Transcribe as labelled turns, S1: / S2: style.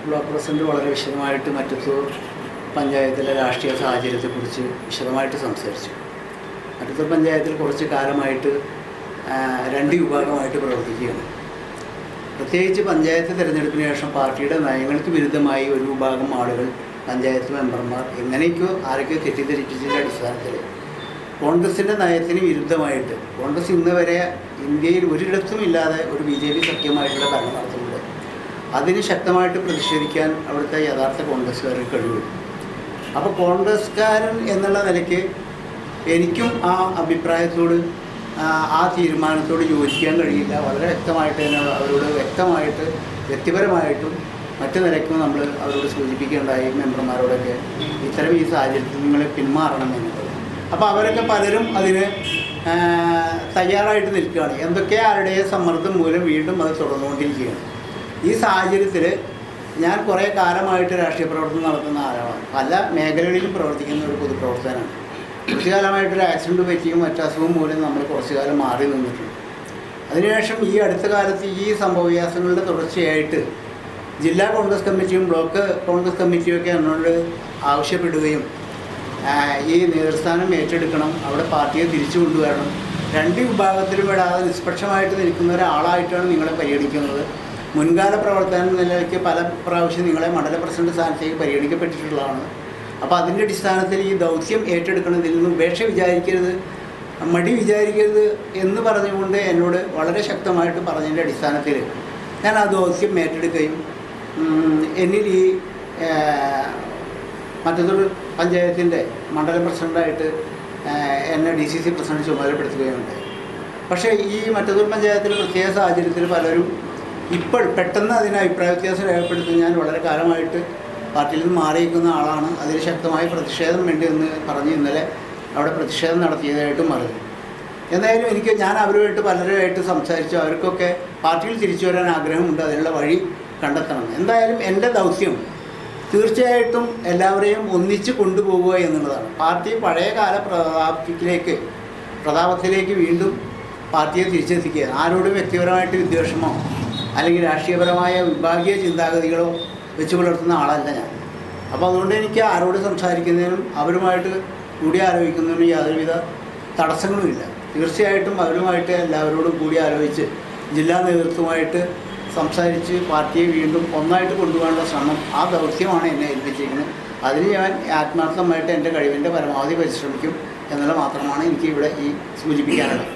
S1: Block president വളരെ വിശദമായിട്ട് മറ്റത്തൂർ പഞ്ചായത്തിലെ രാഷ്ട്രീയ സാഹചര്യത്തെക്കുറിച്ച് വിശദമായിട്ട് സംസാരിച്ചു. മറ്റത്തൂർ പഞ്ചായത്തിൽ കുറച്ച് കാലമായിട്ട് രണ്ട് വിഭാഗമായിട്ട് പ്രവർത്തിക്കുകയാണ്. പ്രത്യേകിച്ച് പഞ്ചായത്ത് തിരഞ്ഞെടുപ്പിന് ശേഷം പാർട്ടിയുടെ നയങ്ങൾക്ക് വിരുദ്ധമായി ഒരു വിഭാഗം ആളുകൾ, പഞ്ചായത്ത് മെമ്പർമാർ എങ്ങനെയൊക്കെയോ ആരൊക്കെയോ തെറ്റിദ്ധരിപ്പിച്ചതിൻ്റെ അടിസ്ഥാനത്തിൽ കോൺഗ്രസിൻ്റെ നയത്തിന് വിരുദ്ധമായിട്ട്, കോൺഗ്രസ് ഇന്ന് വരെ ഇന്ത്യയിൽ ഒരിടത്തും ഇല്ലാതെ ഒരു BJP സഖ്യമായിട്ടുള്ള ഭരണം നടത്തുന്നുണ്ട്. അതിന് ശക്തമായിട്ട് പ്രതിഷേധിക്കാൻ അവിടുത്തെ യഥാർത്ഥ കോൺഗ്രസ്സുകാർക്ക് കഴിയും. അപ്പോൾ കോൺഗ്രസ്സുകാരൻ എന്നുള്ള നിലയ്ക്ക് എനിക്കും ആ അഭിപ്രായത്തോട്, ആ തീരുമാനത്തോട് യോജിക്കാൻ കഴിയില്ല. വളരെ വ്യക്തമായിട്ട് തന്നെ അവരോട് വ്യക്തമായിട്ട് വ്യക്തിപരമായിട്ടും മറ്റു നിലയ്ക്കും നമ്മൾ അവരോട് സൂചിപ്പിക്കേണ്ടായി, മെമ്പർമാരോടൊക്കെ ഇത്തരം ഈ സാഹചര്യത്തിൽ നിങ്ങൾ പിന്മാറണം എന്നുള്ളത്. അപ്പോൾ അവരൊക്കെ പലരും അതിന് തയ്യാറായിട്ട് നിൽക്കുകയാണ്. എന്തൊക്കെ ആരുടെ സമ്മർദ്ദം മൂലം വീണ്ടും അത് തുടർന്നുകൊണ്ടിരിക്കുകയാണ്. ഈ സാഹചര്യത്തിൽ ഞാൻ കുറേ കാലമായിട്ട് രാഷ്ട്രീയ പ്രവർത്തനം നടത്തുന്ന ആളാണ്. പല മേഖലകളിലും പ്രവർത്തിക്കുന്ന ഒരു പൊതുപ്രവർത്തകനാണ്. കുറച്ചു കാലമായിട്ടൊരു ആക്സിഡൻറ്റ് പറ്റിയും മറ്റു അസുഖം മൂലം നമ്മൾ കുറച്ചു കാലം മാറി നിന്നിട്ടുണ്ട്. അതിനുശേഷം ഈ അടുത്ത കാലത്ത് ഈ സംഭവവികാസങ്ങളുടെ തുടർച്ചയായിട്ട് ജില്ലാ കോൺഗ്രസ് കമ്മിറ്റിയും ബ്ലോക്ക് കോൺഗ്രസ് കമ്മിറ്റിയൊക്കെ എന്നോട് ആവശ്യപ്പെടുകയും ഈ നേതൃസ്ഥാനം ഏറ്റെടുക്കണം, അവിടെ പാർട്ടിയെ തിരിച്ചു കൊണ്ടുവരണം, രണ്ട് വിഭാഗത്തിലും വിടാതെ നിഷ്പക്ഷമായിട്ട് നിൽക്കുന്ന ഒരാളായിട്ടാണ് നിങ്ങളെ പരിഗണിക്കുന്നത്. മുൻകാല പ്രവർത്തന നിലയ്ക്ക് പല പ്രാവശ്യം നിങ്ങളെ മണ്ഡല പ്രസിഡന്റ് സ്ഥാനത്തേക്ക് പരിഗണിക്കപ്പെട്ടിട്ടുള്ളതാണ്. അപ്പോൾ അതിൻ്റെ അടിസ്ഥാനത്തിൽ ഈ ദൗത്യം ഏറ്റെടുക്കുന്നതിൽ നിന്നും ഉപേക്ഷ വിചാരിക്കരുത്, മടി വിചാരിക്കരുത് എന്ന് പറഞ്ഞുകൊണ്ട് എന്നോട് വളരെ ശക്തമായിട്ട് പറഞ്ഞതിൻ്റെ അടിസ്ഥാനത്തിൽ ഞാൻ ആ ദൗത്യം ഏറ്റെടുക്കുകയും എന്നിൽ ഈ മറ്റത്തൂർ പഞ്ചായത്തിൻ്റെ മണ്ഡലം പ്രസിഡൻ്റായിട്ട് എന്നെ DCC പ്രസിഡന്റ് ചുമതലപ്പെടുത്തുകയുണ്ടായി. പക്ഷേ ഈ മറ്റത്തൂർ പഞ്ചായത്തിൽ പ്രത്യേക സാഹചര്യത്തിൽ പലരും ഇപ്പോൾ പെട്ടെന്ന് അതിന് അഭിപ്രായ വ്യത്യാസം രേഖപ്പെടുത്തി. ഞാൻ വളരെ കാലമായിട്ട് പാർട്ടിയിൽ നിന്ന് മാറിയിരിക്കുന്ന ആളാണ്. അതിന് ശക്തമായ പ്രതിഷേധം വേണ്ടി എന്ന് പറഞ്ഞ് ഇന്നലെ അവിടെ പ്രതിഷേധം നടത്തിയതായിട്ടും അറിഞ്ഞു. എന്തായാലും ഞാൻ അവരുമായിട്ട് പലരുമായിട്ട് സംസാരിച്ചു. അവർക്കൊക്കെ പാർട്ടിയിൽ തിരിച്ചു വരാൻ ആഗ്രഹമുണ്ട്, അതിനുള്ള വഴി കണ്ടെത്തണം. എന്തായാലും എൻ്റെ ദൗത്യം തീർച്ചയായിട്ടും എല്ലാവരെയും ഒന്നിച്ച് കൊണ്ടുപോകുക എന്നുള്ളതാണ്. പാർട്ടി പഴയകാല പ്രതാപത്തിലേക്ക് വീണ്ടും പാർട്ടിയെ തിരിച്ചെത്തിക്കുക. ആരോടും വ്യക്തിപരമായിട്ട് വിദ്വേഷമോ അല്ലെങ്കിൽ രാഷ്ട്രീയപരമായ വിഭാഗീയ ചിന്താഗതികളോ വെച്ച് പുലർത്തുന്ന ആളല്ല ഞാൻ. അപ്പോൾ അതുകൊണ്ട് എനിക്ക് ആരോട് സംസാരിക്കുന്നതിനും അവരുമായിട്ട് കൂടി ആലോചിക്കുന്നതിനും യാതൊരുവിധ തടസ്സങ്ങളുമില്ല. തീർച്ചയായിട്ടും അവരുമായിട്ട് എല്ലാവരോടും കൂടി ആലോചിച്ച് ജില്ലാ നേതൃത്വമായിട്ട് സംസാരിച്ച് പാർട്ടിയെ വീണ്ടും ഒന്നായിട്ട് കൊണ്ടുപോകാനുള്ള ശ്രമം, ആ ദൗത്യമാണ് എന്നെ ഏൽപ്പിച്ചിരിക്കുന്നത്. അതിന് ഞാൻ ആത്മാർത്ഥമായിട്ട് എൻ്റെ കഴിവിൻ്റെ പരമാവധി പരിശ്രമിക്കും എന്നുള്ള മാത്രമാണ് എനിക്ക് ഇവിടെ ഈ സൂചിപ്പിക്കാനുള്ളത്.